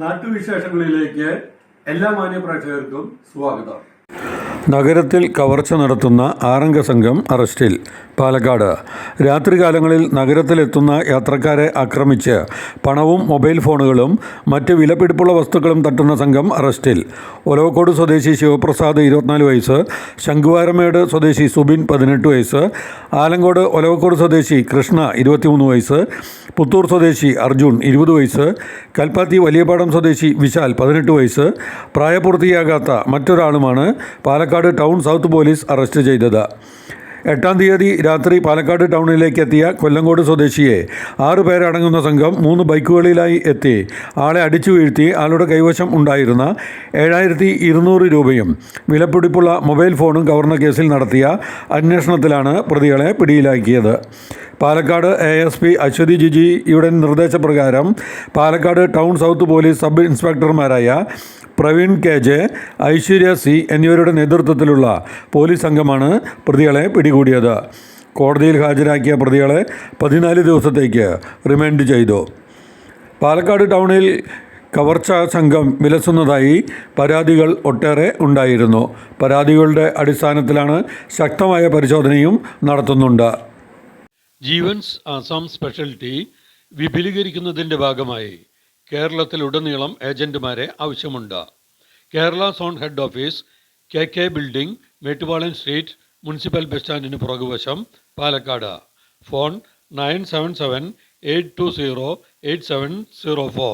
നാട്ടുവിശേഷങ്ങളിലേക്ക് എല്ലാ മാന്യ പ്രേക്ഷകർക്കും സ്വാഗതം. നഗരത്തിൽ കവർച്ച നടത്തുന്ന 6 സംഘം അറസ്റ്റിൽ. പാലക്കാട് രാത്രികാലങ്ങളിൽ നഗരത്തിലെത്തുന്ന യാത്രക്കാരെ ആക്രമിച്ച് പണവും മൊബൈൽ ഫോണുകളും മറ്റ് വിലപിടിപ്പുള്ള വസ്തുക്കളും തട്ടുന്ന സംഘം അറസ്റ്റിൽ. ഒലവക്കോട് സ്വദേശി ശിവപ്രസാദ് 24 വയസ്സ്, ശംഖുവാരമേട് സ്വദേശി സുബിൻ 18 വയസ്സ്, ആലങ്കോട് ഒലവക്കോട് സ്വദേശി കൃഷ്ണ 23 വയസ്സ്, പുത്തൂർ സ്വദേശി അർജുൻ 20 വയസ്സ്, കൽപ്പാത്തി വലിയപാടം സ്വദേശി വിശാൽ 18 വയസ്സ്, പ്രായപൂർത്തിയാകാത്ത മറ്റൊരാളുമാണ് Palakkad town south police arrest ചെയ്തത്. 8-ാം തീയതി രാത്രി പാലക്കാട് ടൗണിലേക്ക് എത്തിയ കൊല്ലങ്കോട് സ്വദേശിയെ 6 പേരടങ്ങുന്ന സംഘം 3 ബൈക്കുകളിലായി എത്തി ആളെ അടിച്ചു വീഴ്ത്തി ആളുടെ കൈവശം ഉണ്ടായിരുന്ന 7,200 രൂപയും വിലപിടിപ്പുള്ള മൊബൈൽ ഫോണും കവർന്ന കേസിൽ നടത്തിയ അന്വേഷണത്തിലാണ് പ്രതികളെ പിടിയിലാക്കിയത്. പാലക്കാട് ASP അശ്വതി ജിജിയുടെ നിർദ്ദേശപ്രകാരം Palakkad town south police sub ഇൻസ്പെക്ടർമാരായ പ്രവീൺ KJ, ഐശ്വര്യ C എന്നിവരുടെ നേതൃത്വത്തിലുള്ള പോലീസ് സംഘമാണ് പ്രതികളെ പിടികൂടിയത്. കോടതിയിൽ ഹാജരാക്കിയ പ്രതികളെ 14 ദിവസത്തേക്ക് റിമാൻഡ് ചെയ്തു. പാലക്കാട് ടൗണിൽ കവർച്ചാ സംഘം വിലസുന്നതായി പരാതികൾ ഒട്ടേറെ ഉണ്ടായിരുന്നു. പരാതികളുടെ അടിസ്ഥാനത്തിലാണ് ശക്തമായ പരിശോധനയും നടത്തുന്നുണ്ട്. ജീവൻസ് ആസാം സ്പെഷ്യൽറ്റി വിപുലീകരിക്കുന്നതിൻ്റെ ഭാഗമായി കേരളത്തിലുടനീളം ഏജന്റുമാരെ ആവശ്യമുണ്ട്. Kerala zone head office KK building, Mettupalayam street, municipal bus സ്റ്റാൻഡിന് പുറകുവശം, പാലക്കാട്. ഫോൺ 9778208704.